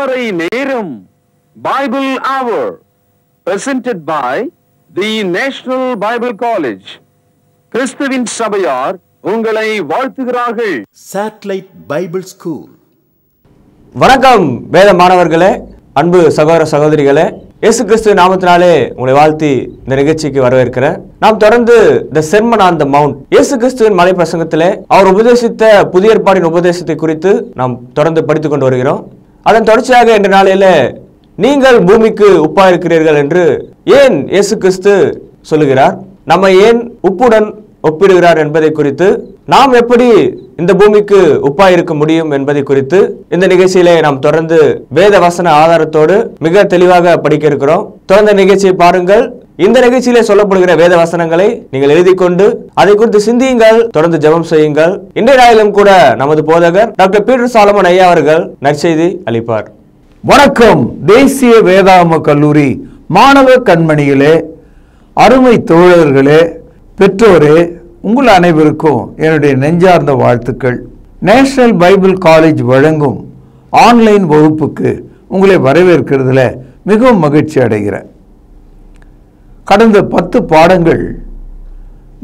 திருமறை நேரம் Bible Hour presented by the National Bible College. கிறிஸ்துவின் சபையார் உங்களை வாழ்த்துகிறார்கள். Satellite Bible School. வணக்கம் வேத மாணவர்களே, அன்பு சகோதர சகோதரிகளே, இயேசு கிறிஸ்து நாமத்தினாலே உங்களை வாழ்த்தி இந்த நிகழ்ச்சிக்கு வரவேற்கிறேன். நாம் தொடர்ந்து The Sermon on the Mount, இயேசு கிறிஸ்துவின் மலை பிரசங்கத்திலே அவர் உபதேசித்த புதிய ஏற்பாட்டின் உபதேசத்தை குறித்து நாம் தொடர்ந்து படித்துக் கொண்டு வருகிறோம். அதன் தொடர்ச்சியாக இன்று நாளில நீங்கள் பூமிக்கு உப்பா இருக்கிறீர்கள் என்று ஏன் இயேசு கிறிஸ்து சொல்லுகிறார், நம்ம ஏன் உப்புடன் ஒப்பிடுகிறார் என்பதை குறித்து, நாம் எப்படி இந்த பூமிக்கு உப்பா இருக்க முடியும் என்பதை குறித்து இந்த நிகழ்ச்சியிலே நாம் தொடர்ந்து வேத வசன ஆதாரத்தோடு மிக தெளிவாக படிக்க இருக்கிறோம். தொடர்ந்து நிகழ்ச்சியை பாருங்கள். இந்த நிகழ்ச்சியிலே சொல்லப்படுகிற வேத வசனங்களை நீங்கள் எழுதி கொண்டு அதை குறித்து சிந்தியுங்கள், தொடர்ந்து ஜெபம் செய்யுங்கள். இன்றைய நாளிலும் கூட நமது போதகர் டாக்டர் பீட்டர் சாலமன் ஐயா அவர்கள் நற்செய்தி அளிப்பார். வணக்கம். தேசிய வேதாகம கல்லூரி மாணவ கண்மணிகளே, அருமை தோழர்களே, பெற்றோரே, உங்கள் அனைவருக்கும் என்னுடைய நெஞ்சார்ந்த வாழ்த்துக்கள். நேஷனல் பைபிள் காலேஜ் வழங்கும் ஆன்லைன் வகுப்புக்கு உங்களை வரவேற்கிறதுல மிகவும் மகிழ்ச்சி அடைகிறேன். கடந்த 10 பாடங்கள்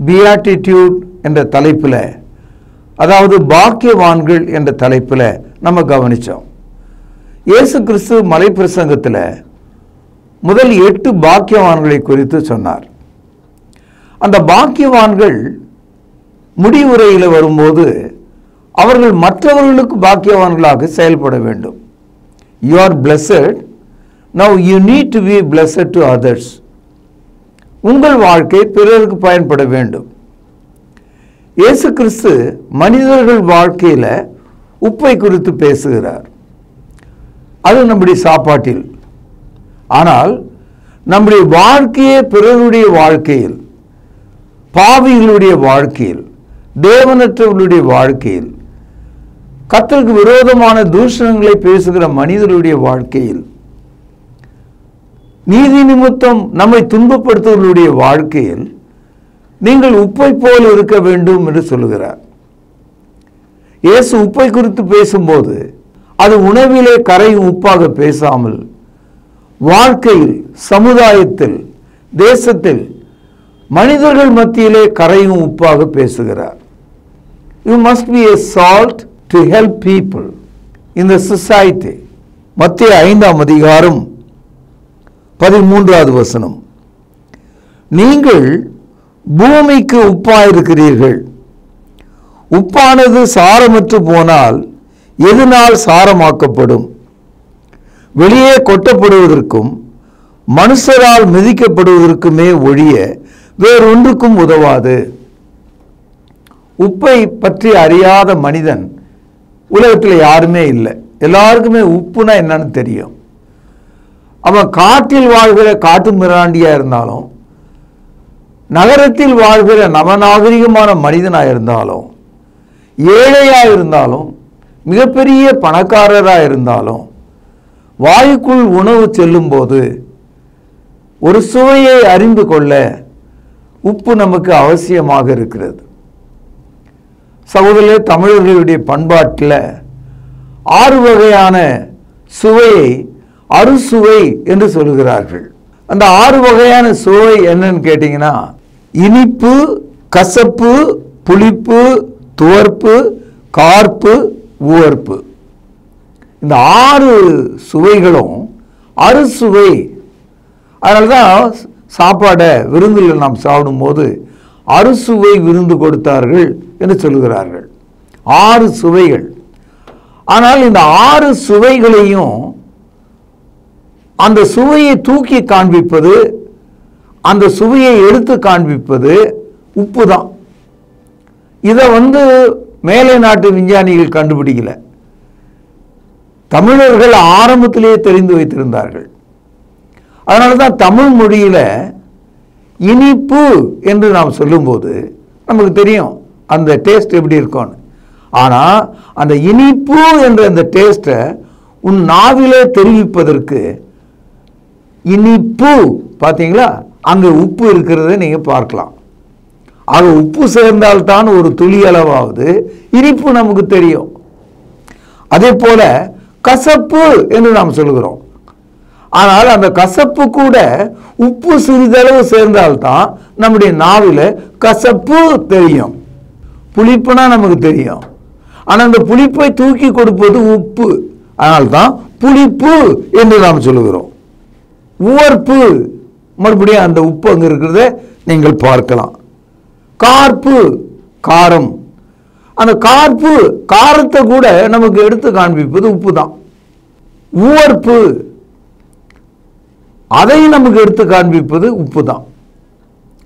பியாட்டிடியூட் என்ற தலைப்பில், அதாவது பாக்கியவான்கள் என்ற தலைப்பில் நம்ம கவனித்தோம். இயேசு கிறிஸ்து மலை பிரசங்கத்தில் முதல் 8 பாக்கியவான்களை குறித்து சொன்னார். அந்த பாக்கியவான்கள் முடிவுரையில் வரும்போது அவர்கள் மற்றவர்களுக்கு பாக்கியவான்களாக செயல்பட வேண்டும். You are blessed, now you need to be blessed to others. உங்கள் வாழ்க்கை பிறருக்கு பயன்பட வேண்டும். இயேசு கிறிஸ்து மனிதர்கள் வாழ்க்கையில் உப்பை குறித்து பேசுகிறார். அது நம்முடைய சாப்பாட்டில். ஆனால் நம்முடைய வாழ்க்கையே பிறருடைய வாழ்க்கையில், பாவிகளுடைய வாழ்க்கையில், தேவனற்றவர்களுடைய வாழ்க்கையில், கர்த்தருக்கு விரோதமான தூஷணங்களை பேசுகிற மனிதர்களுடைய வாழ்க்கையில், நீதி நிமித்தம் நம்மை துன்பப்படுத்துவர்களுடைய வாழ்க்கையில் நீங்கள் உப்பை போல் இருக்க வேண்டும் என்று சொல்லுகிறார். இயேசு உப்பை குறித்து பேசும்போது அது உணவிலே கரையும் உப்பாக பேசாமல் வாழ்க்கையில், சமுதாயத்தில், தேசத்தில், மனிதர்கள் மத்தியிலே கரையும் உப்பாக பேசுகிறார். You must be a salt to help people in the society. மத்தேயு 5ஆம் அதிகாரம் 13வது வசனம். நீங்கள் பூமிக்கு உப்பாயிருக்கிறீர்கள். உப்பானது சாரமற்று போனால் எதனால் சாரமாக்கப்படும்? வெளியே கொட்டப்படுவதற்கும் மனுஷரால் மிதிக்கப்படுவதற்குமே ஒழிய வேறொன்றுக்கும் உதவாது. உப்பை பற்றி அறியாத மனிதன் உலகத்தில் யாருமே இல்லை. எல்லாருக்குமே உப்புனா என்னன்னு தெரியும். அவன் காட்டில் வாழ்கிற காட்டு மிராண்டியா இருந்தாலும், நகரத்தில் வாழ்கிற நவநாகரிகமான மனிதனாக இருந்தாலும், ஏழையாக இருந்தாலும், மிகப்பெரிய பணக்காரராக இருந்தாலும், வாயுக்குள் உணவு செல்லும் போது ஒரு சுவையை அறிந்து கொள்ள உப்பு நமக்கு அவசியமாக இருக்கிறது. சகோதரர்களே, தமிழர்களுடைய பண்பாட்டில் 6 வகையான சுவையை அறுசுவை என்று சொல்கிறார்கள். அந்த 6 வகையான சுவை என்னன்னு கேட்டீங்கன்னா, இனிப்பு, கசப்பு, புளிப்பு, துவர்ப்பு, கார்ப்பு, உவர்ப்பு. இந்த 6 சுவைகளும் அறுசுவை. அதனால தான் சாப்பாடை விருந்தில் நாம் சாப்பிடும்போது அறுசுவை விருந்து கொடுத்தார்கள் என்று சொல்லுகிறார்கள். 6 சுவைகள். ஆனால் இந்த 6 சுவைகளையும் அந்த சுவையை தூக்கி காண்பிப்பது, அந்த சுவையை எடுத்து காண்பிப்பது உப்பு தான். இதை மேலை நாட்டு விஞ்ஞானிகள் கண்டுபிடிக்கல. தமிழர்கள் ஆரம்பத்திலேயே தெரிந்து வைத்திருந்தார்கள். அதனால தான் தமிழ் மொழியில் இனிப்பு என்று நாம் சொல்லும்போது நமக்கு தெரியும் அந்த டேஸ்ட் எப்படி இருக்கும்னு. ஆனால் அந்த இனிப்பு என்ற அந்த டேஸ்ட்டை உன் நாவிலே தெரிவிப்பதற்கு இனிப்பு, பார்த்தீங்களா, அங்கே உப்பு இருக்கிறத நீங்கள் பார்க்கலாம். ஆக உப்பு சேர்ந்தால்தான் ஒரு துளி அளவாவது இனிப்பு நமக்கு தெரியும். அதே போல கசப்பு என்று நாம் சொல்லுகிறோம். ஆனால் அந்த கசப்பு கூட உப்பு சிறிதளவு சேர்ந்தால்தான் நம்முடைய நாவில கசப்பு தெரியும். புளிப்புனா நமக்கு தெரியும். ஆனால் அந்த புளிப்பை தூக்கி கொடுப்பது உப்பு. அதனால்தான் புளிப்பு என்று நாம் சொல்லுகிறோம். உவர்ப்பு, மறுபடியும் அந்த உப்பு அங்க இருக்கிறத நீங்கள் பார்க்கலாம். கார்ப்பு, காரம். அந்த கார்ப்பு, காரத்தை கூட நமக்கு எடுத்து காண்பிப்பது உப்பு தான். உவர்ப்பு, அதை நமக்கு எடுத்து காண்பிப்பது உப்பு தான்.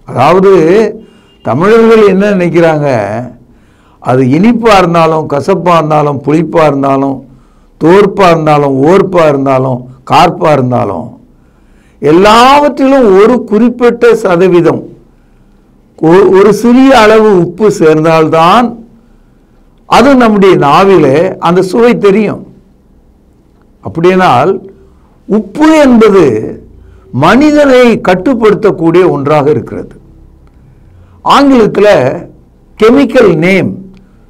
அதாவது தமிழர்கள் என்ன நினைக்கிறாங்க, அது இனிப்பா இருந்தாலும் கசப்பா இருந்தாலும் புளிப்பா இருந்தாலும் தோற்பா இருந்தாலும் ஓர்ப்பா இருந்தாலும் கார்ப்பா இருந்தாலும் எல்லாவற்றிலும் ஒரு குறிப்பிட்ட சதவீதம், ஒரு சிறிய அளவு உப்பு சேர்ந்தால்தான் அது நம்முடைய நாவிலே அந்த சுவை தெரியும். அப்படியானால் உப்பு என்பது மனிதனை கட்டுப்படுத்தக்கூடிய ஒன்றாக இருக்கிறது. ஆங்கிலத்தில் கெமிக்கல் நேம்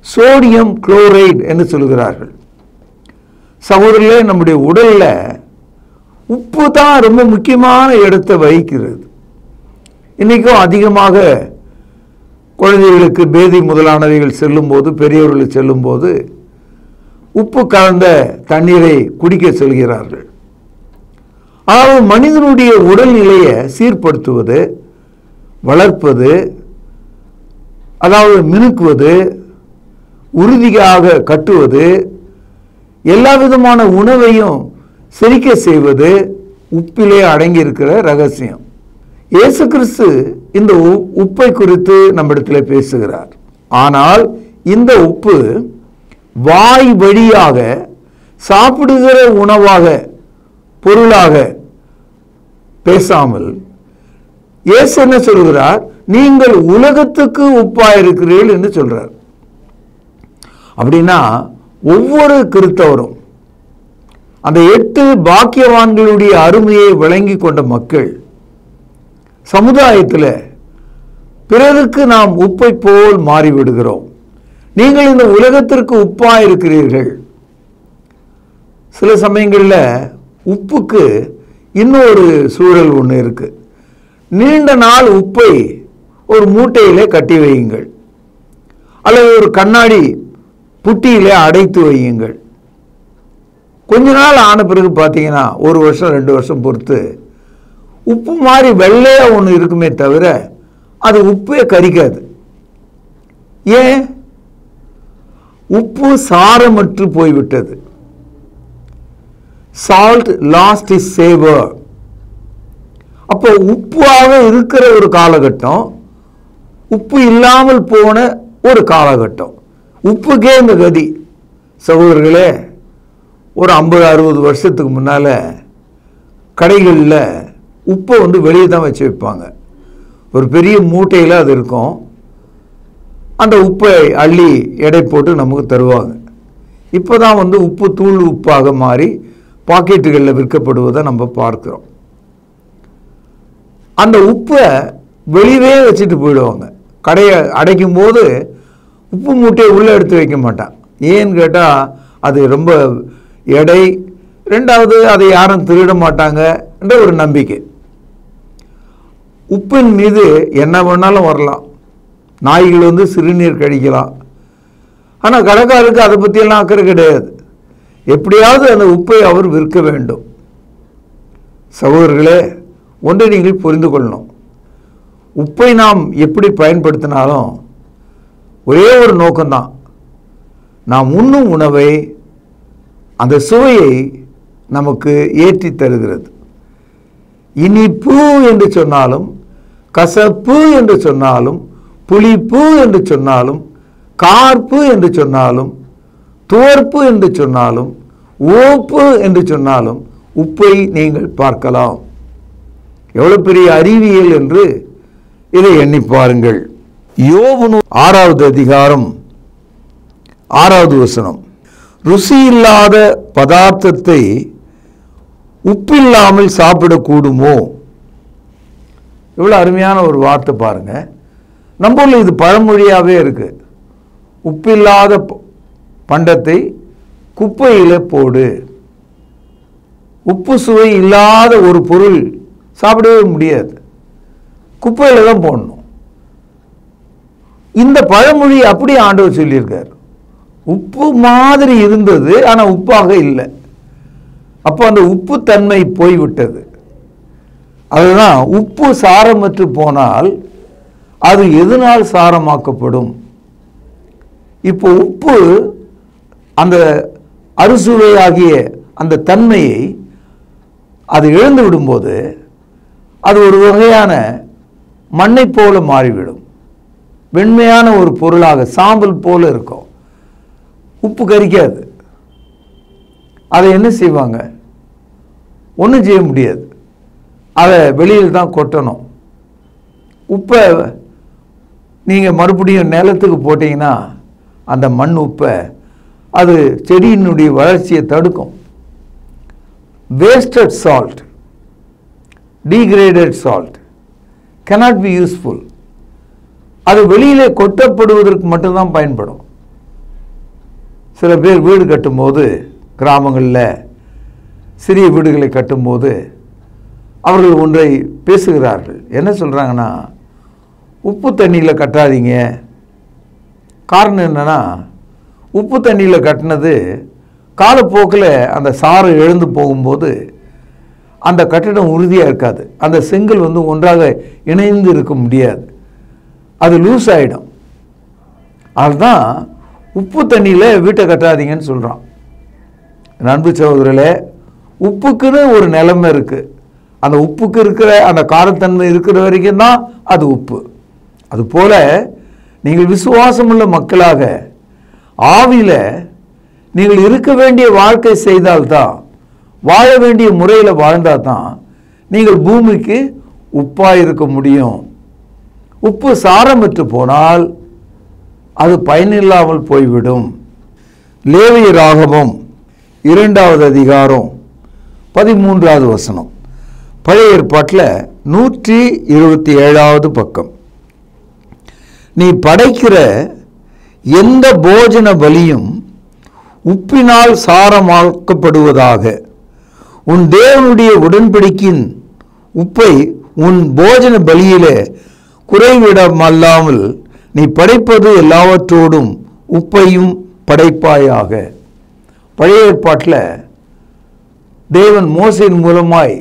சோடியம் குளோரைடு என்று சொல்கிறார்கள். சகோதரர்களே, நம்முடைய உடல்ல உப்பு தான் ரொம்ப முக்கியமான இடத்தை வகிக்கிறது. இன்னைக்கும் அதிகமாக குழந்தைகளுக்கு பேதி முதலானவைகள் செல்லும் போது, பெரியவர்கள் செல்லும் போது உப்பு கலந்த தண்ணீரை குடிக்க சொல்கிறார்கள். அதாவது மனிதனுடைய உடல்நிலையை சீர்படுத்துவது, வளர்ப்பது, அதாவது மினுக்குவது, உறுதியாக கட்டுவது, எல்லா விதமான உணவையும் செரிக்க செய்வது உப்பிலே அடங்கி இருக்கிற ரகசியம். இயேசு கிறிஸ்து இந்த உப்பை குறித்து நம்மிடத்தில் பேசுகிறார். ஆனால் இந்த உப்பு வாய் வழியாக சாப்பிடுகிற உணவாக, பொருளாக பேசாமல் இயேசு என்ன சொல்கிறார், நீங்கள் உலகத்துக்கு உப்பாயிருக்கிறீர்கள் என்று சொல்றார். அப்படின்னா ஒவ்வொரு கிறிஸ்தவரும், அந்த 8 பாக்கியவான்களுடைய அருமையை விளங்கி கொண்ட மக்கள், சமுதாயத்தில் பிறருக்கு நாம் உப்பை போல் மாறிவிடுகிறோம். நீங்கள் இந்த உலகத்திற்கு உப்பாயிருக்கிறீர்கள். சில சமயங்களில் உப்புக்கு இன்னொரு சூழல் ஒன்று இருக்கு. நீண்ட நாள் உப்பை ஒரு மூட்டையிலே கட்டி வையுங்கள், அல்லது ஒரு கண்ணாடி புட்டியிலே அடைத்து வையுங்கள். கொஞ்ச நாள் ஆன பிறகு பார்த்தீங்கன்னா 1 வருஷம் 2 வருஷம் பொறுத்து உப்பு மாதிரி வெள்ளையா ஒன்று இருக்குமே தவிர அது உப்பே கரிக்காது. ஏன்? உப்பு சாரமற்று போய்விட்டது. சால்ட் லாஸ்ட் இஸ் சேவர். அப்போ உப்பாக இருக்கிற ஒரு காலகட்டம், உப்பு இல்லாமல் போன ஒரு காலகட்டம். உப்புக்கே இந்த கதி. சகோதரர்களே, ஒரு 50-60 வருஷத்துக்கு முன்னால கடைகளில் உப்பை வெளியே தான் வச்சு வைப்பாங்க. ஒரு பெரிய மூட்டையில் அது இருக்கும். அந்த உப்பை அள்ளி எடை போட்டு நமக்கு தருவாங்க. இப்போ தான் உப்பு தூள் உப்பாக மாறி பாக்கெட்டுகளில் விற்கப்படுவதை நம்ம பார்க்கிறோம். அந்த உப்பை வெளியே வச்சுட்டு போயிடுவாங்க. கடையை அடைக்கும் போது உப்பு மூட்டையை உள்ளே எடுத்து வைக்க மாட்டான். ஏன்னு கேட்டால் அது ரொம்ப எடை, ரெண்டாவது அதை யாரும் திருட மாட்டாங்க என்ற ஒரு நம்பிக்கை. உப்பின் மீது என்ன வேணாலும் வரலாம். நாய்கள் சிறுநீர் கழிக்கலாம். ஆனால் கடைக்காரருக்கு அதை பற்றியெல்லாம் அக்கறை கிடையாது. எப்படியாவது அந்த உப்பை அவர் விற்க வேண்டும். சகோதரர்களே, ஒன்றை நீங்கள் புரிந்து கொள்ளணும். உப்பை நாம் எப்படி பயன்படுத்தினாலும் ஒரே ஒரு நோக்கம்தான். நாம் உண்ணும் உணவை, அந்த சுவையை நமக்கு ஏற்றி தருகிறது. இனிப்பு என்று சொன்னாலும், கசப்பு என்று சொன்னாலும், புளிப்பு என்று சொன்னாலும், கார்ப்பு என்று சொன்னாலும், துவர்ப்பு என்று சொன்னாலும், ஓப்பு என்று சொன்னாலும் உப்பை நீங்கள் பார்க்கலாம். எவ்வளவு பெரிய அறிவியல் என்று இதை எண்ணி பாருங்கள். யோபு 6வது அதிகாரம் 6வது வசனம், ருசி இல்லாத பதார்த்தத்தை உப்பில்லாமல் சாப்பிடக்கூடுமோ? எவ்வளவு அருமையான ஒரு வார்த்தை பாருங்க. நம்ம ஊர்ல இது பழமொழியாவே இருக்கு. உப்பில்லாத பண்டத்தை குப்பையில போடு. உப்பு சுவை இல்லாத ஒரு பொருள் சாப்பிடவே முடியாது, குப்பையில் தான் போடணும். இந்த பழமொழி அப்படியே ஆண்டவர் சொல்லியிருக்கார். உப்பு மாதிரி இருந்தது, ஆனால் உப்பாக இல்லை. அப்போ அந்த உப்பு தன்மை போய்விட்டது. அதுதான் உப்பு சாரமற்று போனால் அது எதனால் சாரமாக்கப்படும்? இப்போ உப்பு அந்த அறுசுவையாகிய அந்த தன்மையை அது இழந்து விடும்போது அது ஒரு வகையான மண்ணை போல மாறிவிடும். வெண்மையான ஒரு பொருளாக சாம்பல் போல இருக்கும். உப்பு கரிக்காது. அதை என்ன செய்வாங்க? ஒன்றும் செய்ய முடியாது. அதை வெளியில் தான் கொட்டணும். உப்பை நீங்கள் மறுபடியும் நிலத்துக்கு போட்டிங்கன்னா அந்த மண் உப்பை அது செடியினுடைய வளர்ச்சியை தடுக்கும். Wasted salt, degraded salt cannot be useful. அது வெளியிலே கொட்டப்படுவதற்கு மட்டும்தான் பயன்படும். சில பேர் வீடு கட்டும்போது, கிராமங்களில் சிறிய வீடுகளை கட்டும்போது அவர்கள் ஒன்றை பேசுகிறார்கள். என்ன சொல்கிறாங்கன்னா, உப்பு தண்ணியில் கட்டாதீங்க. காரணம் என்னென்னா, உப்பு தண்ணியில் கட்டினது காலப்போக்கில் அந்த சாறு எழுந்து போகும்போது அந்த கட்டிடம் உறுதியாக இருக்காது. அந்த செங்கல் ஒன்றாக இணைந்து இருக்க முடியாது, அது லூஸ் ஆகிடும். அதுதான் உப்பு தண்ணியில் வீட்டை கட்டாதீங்கன்னு சொல்கிறான். அன்பு சகோதரர்களே, உப்புக்குன்னு ஒரு நிலைமை இருக்குது. அந்த உப்புக்கு இருக்கிற அந்த காரத்தன்மை இருக்கிற வரைக்கும் தான் அது உப்பு. அதுபோல் நீங்கள் விசுவாசமுள்ள மக்களாக ஆவியில் நீங்கள் இருக்க வேண்டிய வாழ்க்கை செய்தால்தான், வாழ வேண்டிய முறையில் வாழ்ந்தால் தான் நீங்கள் பூமிக்கு உப்பாக இருக்க முடியும். உப்பு சாரமற்று போனால் அது பயனில்லாமல் போய்விடும். லேவியராகமம் 2வது அதிகாரம் 13வது வசனம், பழைய ஏற்பாட்டில் 127வது பக்கம். நீ படைக்கிற எந்த போஜன பலியும் உப்பினால் சாரமாக்கப்படுவதாக. உன் தேவனுடைய உடன்படிக்கையின் உப்பை உன் போஜன பலியிலே குறைவிடமல்லாமல் நீ படைப்பது எல்லாவற்றோடும் உப்பையும் படைப்பாயாக. பழைய ஏற்பாட்டில் தேவன் மோசேயின் மூலமாய்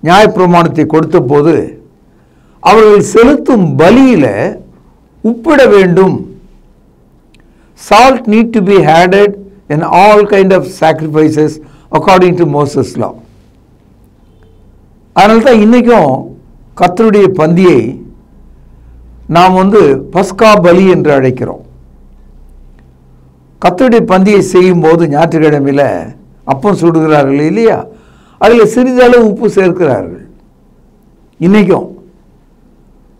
நியாயப்பிரமாணத்தை கொடுத்த போது அவர்கள் செலுத்தும் பலியில் உப்பிட வேண்டும். Salt need to be added in all kind of sacrifices according to Moses' law. அதனால தான் இன்றைக்கும் கர்த்தருடைய பந்தியை நாம் பஸ்கா பலி என்று அழைக்கிறோம். கர்த்தருடைய பந்தியை செய்யும்போது ஞாயிற்றுக்கிழமையில் அப்பம் சுடுகிறார்கள் இல்லையா, அதில் சிறிதளவு உப்பு சேர்க்கிறார்கள். இன்றைக்கும்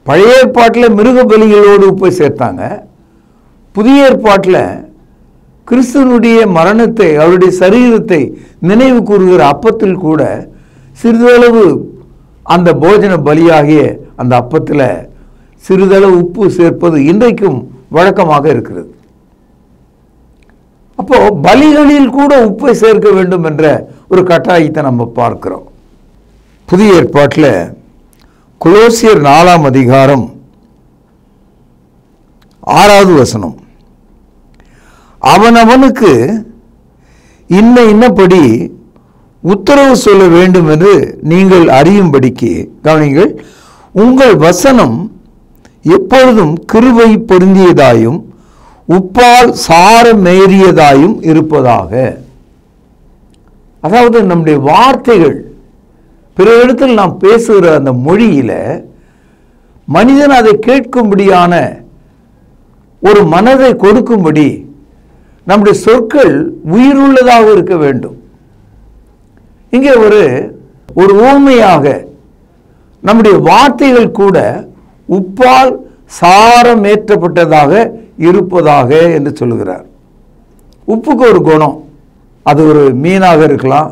பழைய ஏற்பாட்டில் மிருக பலிகளோடு உப்பை சேர்த்தாங்க. புதிய ஏற்பாட்டில் கிறிஸ்துவனுடைய மரணத்தை, அவருடைய சரீரத்தை நினைவு கூறுகிற அப்பத்தில் கூட சிறிதளவு அந்த போஜன பலியாகிய அந்த அப்பத்தில் சிறிதளவு உப்பு சேர்ப்பது இன்றைக்கும் வழக்கமாக இருக்கிறது. அப்போ பலிகளில் கூட உப்பை சேர்க்க வேண்டும் என்ற ஒரு கட்டாயத்தை நம்ம பார்க்கிறோம். புதிய ஏற்பாட்டில் கொலோசியர் 4ஆம் அதிகாரம் 6வது வசனம், அவனவனுக்கு இன்னபடி உத்தரவு சொல்ல வேண்டும் என்று நீங்கள் அறியும்படிக்கு கவனிங்கள், உங்கள் வசனம் எப்பொழுதும் கிருபை பொருந்தியதாயும் உப்பால் சாரமேறியதாயும் இருப்பதாக. அதாவது நம்முடைய வார்த்தைகள், பிற இடத்தில் நாம் பேசுகிற அந்த மொழியில மனிதன் அதை கேட்கும்படியான ஒரு மனதை கொடுக்கும்படி நம்முடைய சொற்கள் உயிருள்ளதாக இருக்க வேண்டும். இங்கே ஒரு உவமையாக நம்முடைய வார்த்தைகள் கூட உப்பால் சாரமேற்றப்பட்டதாக இருப்பதாக என்று சொல்லுகிறார். உப்புக்கு ஒரு குணம், அது ஒரு மீனாக இருக்கலாம்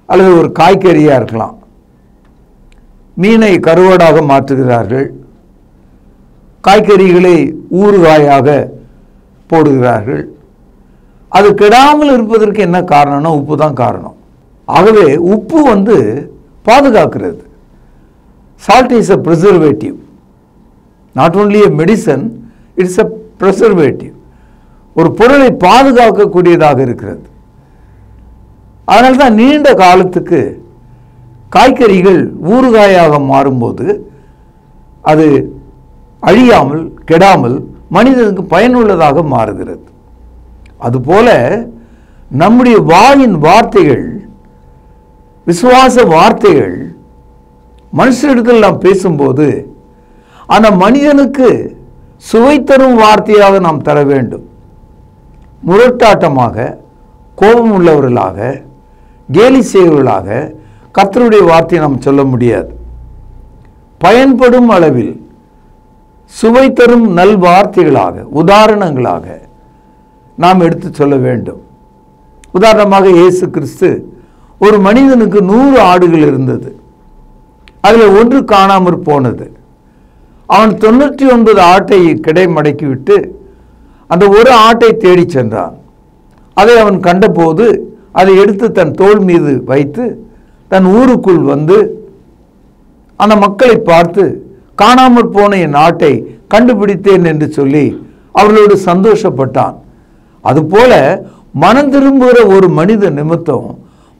அல்லது ஒரு காய்கறியாக இருக்கலாம். மீனை கருவாடாக மாற்றுகிறார்கள், காய்கறிகளை ஊறுகாயாக போடுகிறார்கள். அது கெடாமல் இருப்பதற்கு என்ன காரணம்னா உப்பு தான் காரணம். ஆகவே உப்பு பாதுகாக்கிறது. Salt is a preservative, not only a medicine, it's a preservative. ஒரு பொருளை பாதுகாக்கக்கூடியதாக இருக்கிறது. அதனால தான் நீண்ட காலத்துக்கு காய்கறிகள் ஊறுகாயாக மாறும்போது அது அழியாமல் கெடாமல் மனிதனுக்கு பயனுள்ளதாக மாறுகிறது. அதுபோல நம்முடைய வாயின் வார்த்தைகள், விசுவாச வார்த்தைகள் மனுஷனிடத்தில் நாம் பேசும்போது அந்த மனிதனுக்கு சுவை தரும் வார்த்தையாக நாம் தர வேண்டும். முரட்டாட்டமாக, கோபம் உள்ளவர்களாக, கேலி செய்வர்களாக கர்த்தருடைய வார்த்தையை நாம் சொல்ல முடியாது. பயன்படும் அளவில் சுவை தரும் நல் வார்த்தைகளாக, உதாரணங்களாக நாம் எடுத்து சொல்ல வேண்டும். உதாரணமாக இயேசு கிறிஸ்து, ஒரு மனிதனுக்கு 100 ஆடுகள் இருந்தது, அதில் ஒன்று காணாமற் போனது. அவன் 99 ஆட்டை கிடைமடக்கி விட்டு அந்த ஒரு ஆட்டை தேடி சென்றான். அதை அவன் கண்டபோது அதை எடுத்து தன் தோள் மீது வைத்து தன் ஊருக்குள் வந்து அந்த மக்களை பார்த்து, காணாமற் போன என் ஆட்டை கண்டுபிடித்தேன் என்று சொல்லி அவர்களோடு சந்தோஷப்பட்டான். அதுபோல மனம் திரும்புகிற ஒரு மனித நிமித்தம்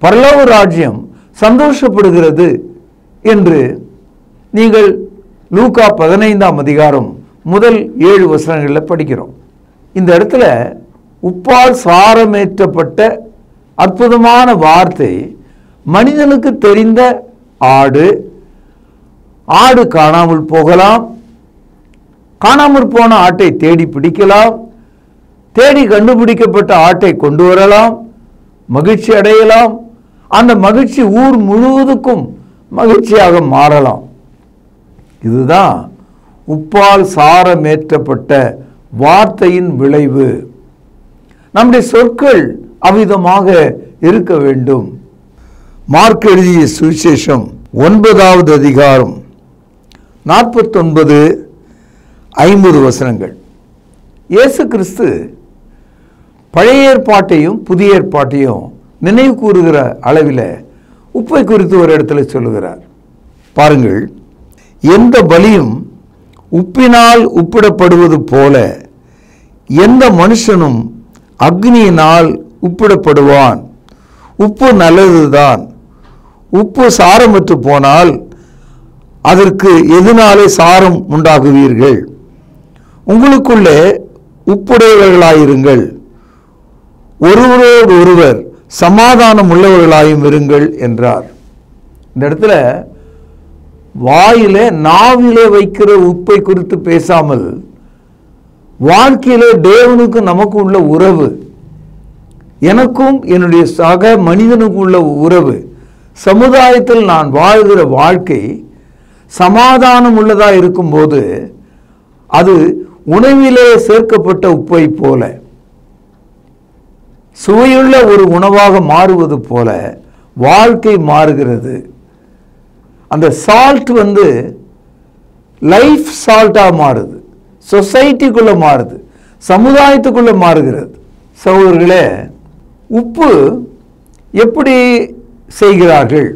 பரலோக ராஜ்யம் சந்தோஷப்படுகிறது என்று நீங்கள் லூக்கா 15ஆம் அதிகாரம் முதல் 7 வசனங்களில் படிக்கிறோம். இந்த இடத்துல உப்பால் சாரமேற்றப்பட்ட அற்புதமான வார்த்தை, மனிதனுக்கு தெரிந்த ஆடு காணாமல் போகலாம், காணாமற் போன ஆட்டை தேடி பிடிக்கலாம், தேடி கண்டுபிடிக்கப்பட்ட ஆட்டை கொண்டு வரலாம், மகிழ்ச்சி அடையலாம், அந்த மகிழ்ச்சி ஊர் முழுவதுக்கும் மகிழ்ச்சியாக மாறலாம். இதுதான் உப்பால் சாரமேற்றப்பட்ட வார்த்தையின் விளைவு. நம்முடைய சொற்கள் அவ்விதமாக இருக்க வேண்டும். மார்க் எழுதிய சுவிசேஷம் 9வது அதிகாரம் 49-50 வசனங்கள். இயேசு கிறிஸ்து பழைய ஏற்பாட்டையும் புதிய ஏற்பாட்டையும் நினைவு கூறுகிற அளவில் உப்பை குறித்து ஒரு இடத்துல சொல்லுகிறார். பாருங்கள், எந்த பலியும் உப்பினால் உப்பிடப்படுவது போல எந்த மனுஷனும் அக்னியினால் உப்பிடப்படுவான். உப்பு நல்லதுதான். உப்பு சாரமற்று போனால் அதற்கு எதனாலே சாரம் உண்டாகுவீர்கள்? உங்களுக்குள்ளே உப்புடையவர்களாயிருங்கள், ஒருவரோடு ஒருவர் சமாதானம் உள்ளவர்களாயும் இருங்கள் என்றார். இந்த இடத்துல வாயிலே நாவிலே வைக்கிற உப்பை குறித்து பேசாமல், வாழ்க்கையிலே தேவனுக்கு நமக்கு உள்ள உறவு, எனக்கும் என்னுடைய சக மனிதனுக்கு உள்ள உறவு, சமுதாயத்தில் நான் வாழ்கிற வாழ்க்கை சமாதானம் உள்ளதாக இருக்கும்போது அது உணவிலே சேர்க்கப்பட்ட உப்பை போல, சுவையுள்ள ஒரு உணவாக மாறுவது போல வாழ்க்கை மாறுகிறது. அந்த சால்ட் லைஃப் சால்ட்டாக மாறுது, சொசைட்டிக்குள்ள மாறுது, சமுதாயத்துக்குள்ள மாறுகிறது. சகோதரர்களே, உப்பு எப்படி செய்கிறார்கள்,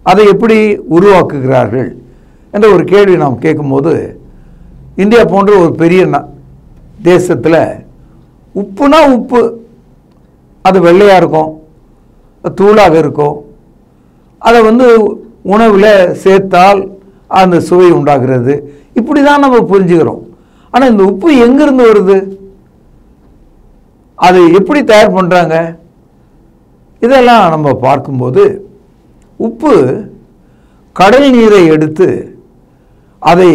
அதை எப்படி உருவாக்குகிறார்கள் என்ற ஒரு கேள்வி நாம் கேட்கும்போது, இந்தியா போன்ற ஒரு பெரிய தேசத்தில் உப்புனா உப்பு, அது வெள்ளையாக இருக்கும், தூளாக இருக்கும், அதை உணவில் சேர்த்தால் அந்த சுவை உண்டாகிறது, இப்படி தான் நம்ம புரிஞ்சுக்கிறோம். ஆனால் இந்த உப்பு எங்கிருந்து வருது, அது எப்படி தயார் பண்ணுறாங்க, இதெல்லாம் நம்ம பார்க்கும்போது உப்பு கடல் நீரை எடுத்து அதை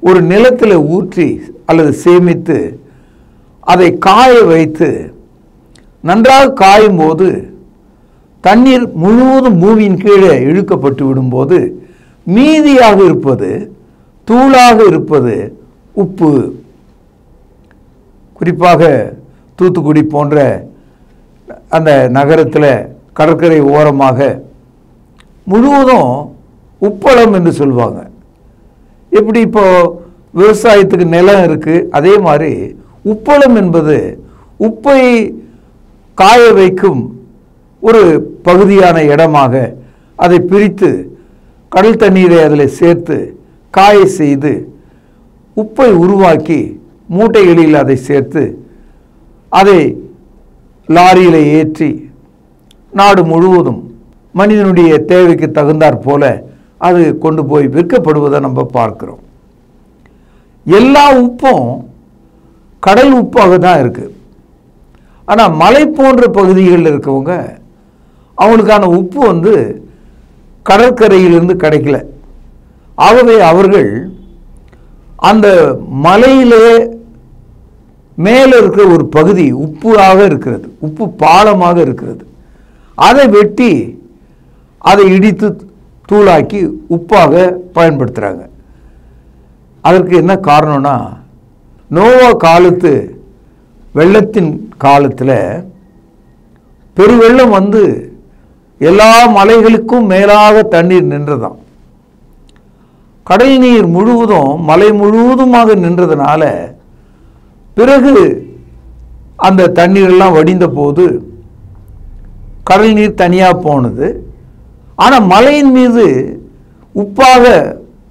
ஒரு நிலத்தில் ஊற்றி அல்லது சேமித்து அதை காய வைத்து நன்றாக காயும் போது தண்ணீர் முழுவதும் பூமியின் கீழே இழுக்கப்பட்டு விடும்போது மீதியாக இருப்பது, தூளாக இருப்பது உப்பு. குறிப்பாக தூத்துக்குடி போன்ற அந்த நகரத்தில் கடற்கரை ஓரமாக முழுவதும் உப்பளம் என்று சொல்லுவாங்க. எப்படி இப்போ விவசாயத்துக்கு நிலம் இருக்குது, அதே மாதிரி உப்பளம் என்பது உப்பை காய வைக்கும் ஒரு பகுதியான இடமாக அதை பிரித்து கடல் தண்ணீரை அதில் சேர்த்து காய செய்து உப்பை உருவாக்கி மூட்டைகளில் அதை சேர்த்து அதை லாரியில் ஏற்றி நாடு முழுவதும் மனிதனுடைய தேவைக்கு தகுந்தாற் போல அது கொண்டு போய் விற்கப்படுவதை நம்ம பார்க்கிறோம். எல்லா உப்பும் கடல் உப்பாக தான் இருக்கு. ஆனால் மலை போன்ற பகுதிகளில் இருக்கவங்க அவங்களுக்கான உப்பு கடற்கரையிலிருந்து கிடைக்கல. ஆகவே அவர்கள் அந்த மலையிலே மேலே இருக்கிற ஒரு பகுதி உப்பாக இருக்கிறது, உப்பு பாலமாக இருக்கிறது. அதை வெட்டி அதை இடித்து தூளாக்கி உப்பாக பயன்படுத்துகிறாங்க. அதற்கு என்ன காரணம்னா, நோவா காலத்து வெள்ளத்தின் காலத்தில் பெருவெள்ளம் எல்லா மலைகளுக்கும் மேலாக தண்ணீர் நின்றதாம். கடல் நீர் முழுவதும் மலை முழுவதுமாக நின்றதுனால பிறகு அந்த தண்ணீரெல்லாம் வடிந்த போது கடல் நீர் தனியாக போனது. ஆனால் மலையின் மீது உப்பாக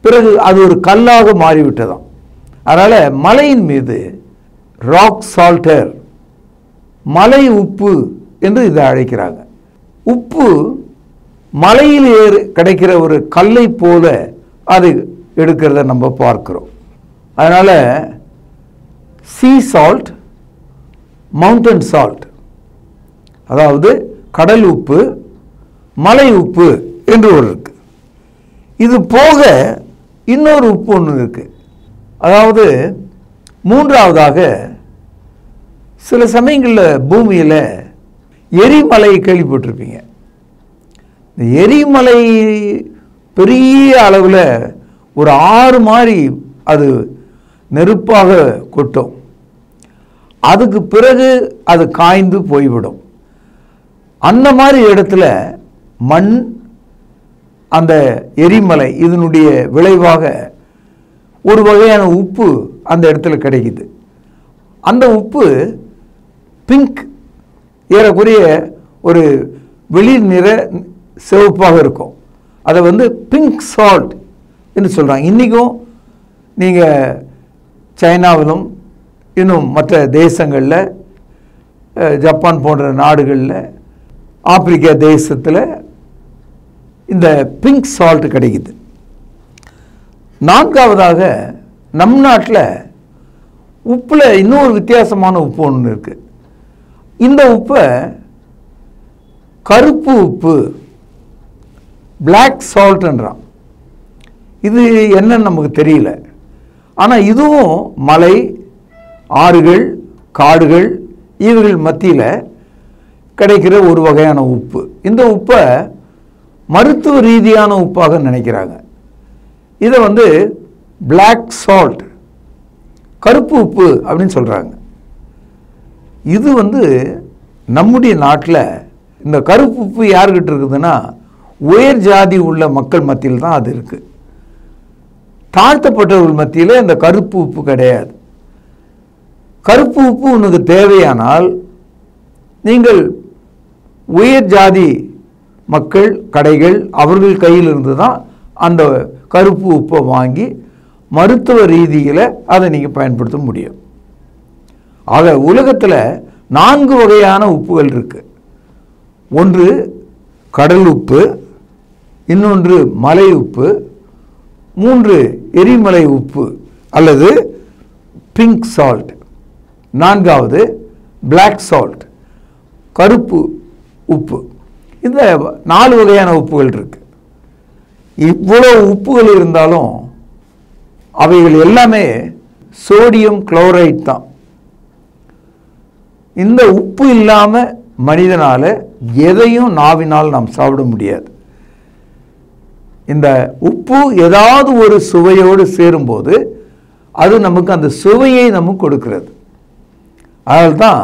பிறகு அது ஒரு கல்லாக மாறிவிட்டதாம். அதனால் மலையின் மீது ராக் சால்டர், மலை உப்பு என்று இதை அழைக்கிறாங்க. உப்பு மலையில் கிடைக்கிற ஒரு கல்லை போல அது எடுக்கிறத நம்ம பார்க்கிறோம். அதனால் சீ சால்ட், மவுண்டன் சால்ட், அதாவது கடல் உப்பு, மலை உப்பு என்று ஒரு இருக்கு. இது போக இன்னொரு உப்பு ஒன்று இருக்கு. அதாவது மூன்றாவதாக சில சமயங்களில் பூமியில் எரிமலை கேள்விப்பட்டிருப்பீங்க. இந்த எரிமலை பெரிய அளவில் ஒரு ஆறு மாதிரி அது நெருப்பாக கொட்டும். அதுக்கு பிறகு அது காய்ந்து போய்விடும். அந்த மாதிரி இடத்துல மண், அந்த எரிமலை இதனுடைய விளைவாக ஒரு வகையான உப்பு அந்த இடத்துல கிடைக்குது. அந்த உப்பு பிங்க், ஏறக்குறைய ஒரு வெளிர் நிற சிவப்பாக இருக்கும். அதை பிங்க் சால்ட் என்று சொல்கிறாங்க. இன்றைக்கும் நீங்கள் சைனாவிலும் இன்னும் மற்ற தேசங்களில், ஜப்பான் போன்ற நாடுகளில், ஆப்பிரிக்கா தேசத்தில் இந்த பிங்க் சால்ட் கிடைக்குது. நான்காவதாக நம் நாட்டில் உப்பில் இன்னொரு வித்தியாசமான உப்பு ஒன்று இருக்குது. இந்த உப்பை கருப்பு உப்பு, பிளாக் சால்ட்ன்றான். இது என்னன்னு நமக்கு தெரியல. ஆனால் இதுவும் மலை, ஆறுகள், காடுகள் இவர்கள் மத்தியில் கிடைக்கிற ஒரு வகையான உப்பு. இந்த உப்பை மருத்துவ ரீதியான உப்பாக நினைக்கிறாங்க. இதை பிளாக் சால்ட், கருப்பு உப்பு அப்படின்னு சொல்கிறாங்க. இது நம்முடைய நாட்டில் இந்த கருப்பு உப்பு யாருக்கிட்ட இருக்குதுன்னா, உயர் ஜாதி உள்ள மக்கள் மத்தியில் தான் அது இருக்குது. தாழ்த்தப்பட்டவர்கள் மத்தியில் இந்த கருப்பு உப்பு கிடையாது. கருப்பு உப்பு உனக்கு தேவையானால் நீங்கள் உயர் ஜாதி மக்கள், கடைகள் அவர்கள் கையில் இருந்து தான் அந்த கருப்பு உப்பை வாங்கி மருத்துவ ரீதியில் அதை நீங்கள் பயன்படுத்த முடியும். ஆக உலகத்தில் 4 வகையான உப்புகள் இருக்கு. ஒன்று கடல் உப்பு, இன்னொன்று மலை உப்பு, 3 எரிமலை உப்பு அல்லது பிங்க் சால்ட், 4வது பிளாக் சால்ட், கருப்பு உப்பு. இந்த 4 வகையான உப்புகள் இருக்கு. இவ்வளோ உப்புகள் இருந்தாலும் அவைகள் எல்லாமே சோடியம் குளோரைட் தான். இந்த உப்பு இல்லாமல் மனிதனால் எதையும் நாவினால் நாம் சாப்பிட முடியாது. இந்த உப்பு ஏதாவது ஒரு சுவையோடு சேரும்போது அது நமக்கு அந்த சுவையை நமக்கு கொடுக்கிறது. அதனால்தான்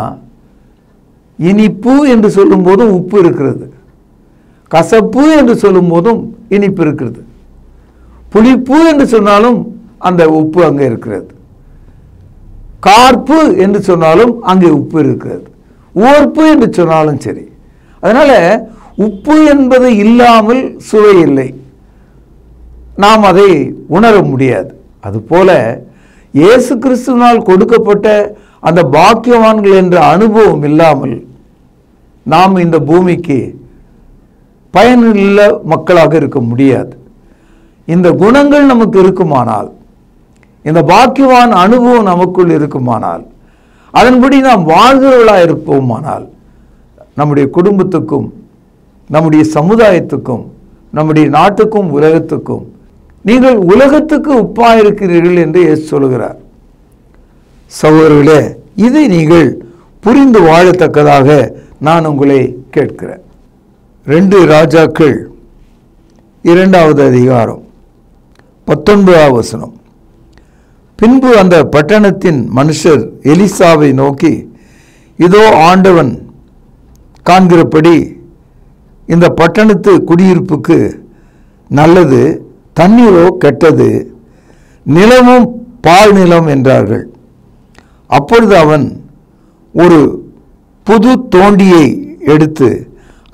இனிப்பு என்று சொல்லும் போதும் உப்பு இருக்கிறது, கசப்பு என்று சொல்லும் போதும் இனிப்பு இருக்கிறது, புளிப்பு என்று சொன்னாலும் அந்த உப்பு அங்கே இருக்கிறது, கார்ப்பு என்று சொன்னாலும் அங்கே உப்பு இருக்கிறது, உவர்ப்பு என்று சொன்னாலும் சரி. அதனால உப்பு என்பது இல்லாமல் சுவை இல்லை, நாம் அதை உணர முடியாது. அதுபோல இயேசு கிறிஸ்துவினால் கொடுக்கப்பட்ட அந்த பாக்கியவான்கள் என்ற அனுபவம் இல்லாமல் நாம் இந்த பூமிக்கு பயனுள்ள மக்களாக இருக்க முடியாது. இந்த குணங்கள் நமக்கு இருக்குமானால், இந்த பாக்கியவான் அனுபவம் நமக்குள் இருக்குமானால், அதன்படி நாம் வாழ்கிறவர்களாக இருப்போமானால், நம்முடைய குடும்பத்துக்கும் நம்முடைய சமுதாயத்துக்கும் நம்முடைய நாட்டுக்கும் உலகத்துக்கும், நீங்கள் உலகத்துக்கு உப்பாக இருக்கிறீர்கள் என்று இயேசு சொல்கிறார். சகோதரர்களே, இதை நீங்கள் புரிந்து வாழத்தக்கதாக நான் உங்களை கேட்கிறேன். 2 ராஜாக்கள் 2வது அதிகாரம் 19வது வசனம். பின்பு அந்த பட்டணத்தின் மனுஷர் எலிசாவை நோக்கி, இதோ ஆண்டவன் காண்கிறபடி இந்த பட்டணத்து குடியிருப்புக்கு நல்லது, தண்ணீரோ கெட்டது, நிலமும் பால் நிலம் என்றார்கள். அப்பொழுது அவன் ஒரு புது தோண்டியை எடுத்து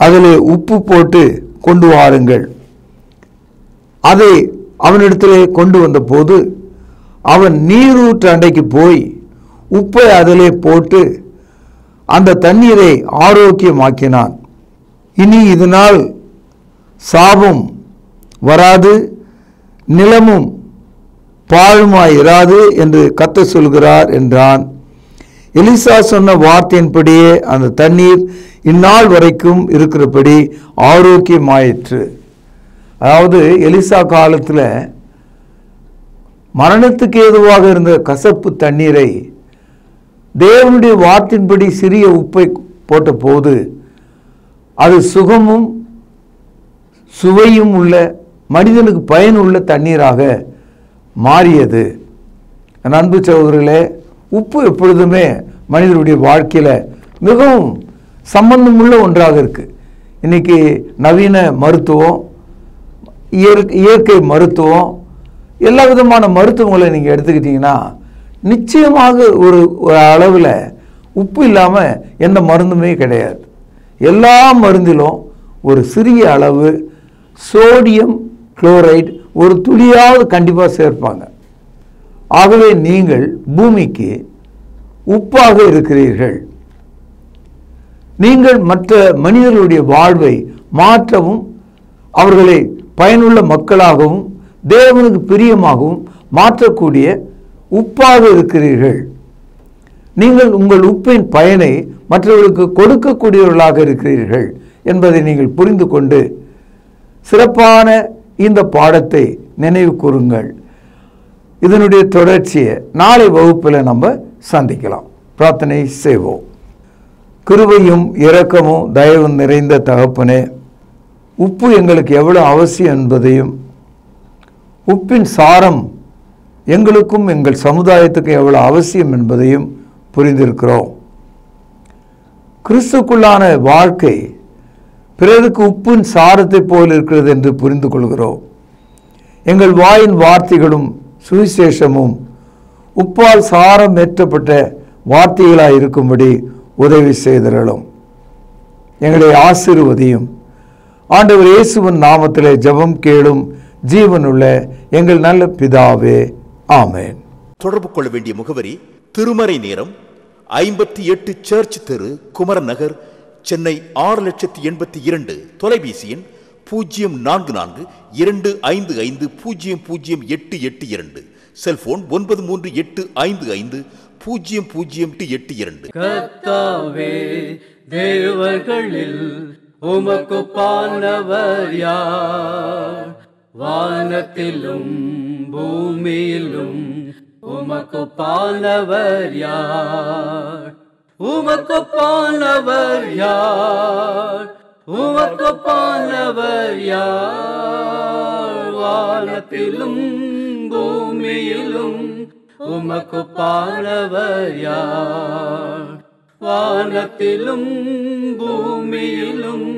அதில் உப்பு போட்டு கொண்டு வாருங்கள். அதை அவனிடத்திலே கொண்டு வந்த போது அவன் நீரூற்று அண்டைக்கு போய் உப்பை அதிலே போட்டு அந்த தண்ணீரை ஆரோக்கியமாக்கினான். இனி இதனால் சாபம் வராது, நிலமும் பாழுமாயிராது என்று கர்த்தர் சொல்கிறார் என்றான். எலிசா சொன்ன வார்த்தையின்படியே அந்த தண்ணீர் இந்நாள் வரைக்கும் இருக்கிறபடி ஆரோக்கியமாயிற்று. அதாவது எலிசா காலத்தில் மரணத்துக்கு ஏதுவாக இருந்த கசப்பு தண்ணீரை தேவனுடைய வார்த்தையின்படி சிறிய உப்பை போட்ட போது அது சுகமும் சுவையும் உள்ள, மனிதனுக்கு பயனுள்ள தண்ணீராக மாறியது. அன்பு சகோதரர்களே, உப்பு எப்பொழுதுமே மனிதனுடைய வாழ்க்கையில் மிகவும் சம்பந்தமுள்ள ஒன்றாக இருக்கு. இன்னைக்கு நவீன மருத்துவம், இயற்கை மருத்துவம், எல்லா விதமான மருத்துவங்களை நீங்கள் எடுத்துக்கிட்டீங்கன்னா நிச்சயமாக ஒரு அளவில் உப்பு இல்லாமல் எந்த மருந்துமே கிடையாது. எல்லா மருந்திலும் ஒரு சிறிய அளவு சோடியம் குளோரைடு ஒரு துளியாவது கண்டிப்பாக சேர்ப்பாங்க. ஆகவே நீங்கள் பூமிக்கு உப்பாக இருக்கிறீர்கள். நீங்கள் மற்ற மனிதர்களுடைய வாழ்வை மாற்றவும் அவர்களை பயனுள்ள மக்களாகவும் தேவனுக்கு பிரியமாகவும் மாற்றக்கூடிய உப்பாக இருக்கிறீர்கள். நீங்கள் உங்கள் உப்பின் பயனை மற்றவர்களுக்கு கொடுக்கக்கூடியவர்களாக இருக்கிறீர்கள் என்பதை நீங்கள் புரிந்து கொண்டு சிறப்பான இந்த பாடத்தை நினைவு கூறுங்கள். இதனுடைய தொடர்ச்சியை நாளை வகுப்பில் நம்ம சந்திக்கலாம். பிரார்த்தனை செய்வோம். கிருபையும் இரக்கமும் தயவும் நிறைந்த தகப்பனே, உப்பு எங்களுக்கு எவ்வளவு அவசியம் என்பதையும், உப்பின் சாரம் எங்களுக்கும் எங்கள் சமுதாயத்துக்கும் எவ்வளவு அவசியம் என்பதையும் புரிந்திருக்கிறோம். கிறிஸ்துக்குள்ளான வாழ்க்கை பிறருக்கு உப்பின் சாரத்தை போல் இருக்கிறது என்று புரிந்து கொள்கிறோம். எங்கள் வாயின் வார்த்தைகளும் சுவிசேஷமும் உப்பால் சாரம் ஏற்றப்பட்ட வார்த்தைகளாய் இருக்கும்படி உதவி செய்தரலும். எங்களை ஆசீர்வதியும். ஆண்டவர் இயேசுவின் நாமத்திலே ஜெபம் கேளும் ஜீவனுள்ள எங்கள் நல்ல பிதாவே, ஆமென். தொடர்பு கொள்ள வேண்டிய முகவரி: திருமறை நேரம், 58 சர்ச் தெரு, குமரன் நகர், சென்னை 6082. தொலைபேசி எண் 0442550082. செல்போன் 9385500882. கர்த்தாவே, தேவர்களில் உமக்குப்பானவர் யார்? வானத்திலும் பூமியிலும் உமக்குப்பானவர் யார்? உமக்குப்பானவர் யார்? உமக்குப்பானவர் யார்? வானத்திலும் பூமியிலும் உமக்குப்பானவர் யார்? வானத்திலும் பூமியிலும்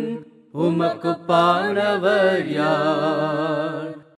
உமக்குப்பானவர் யார்?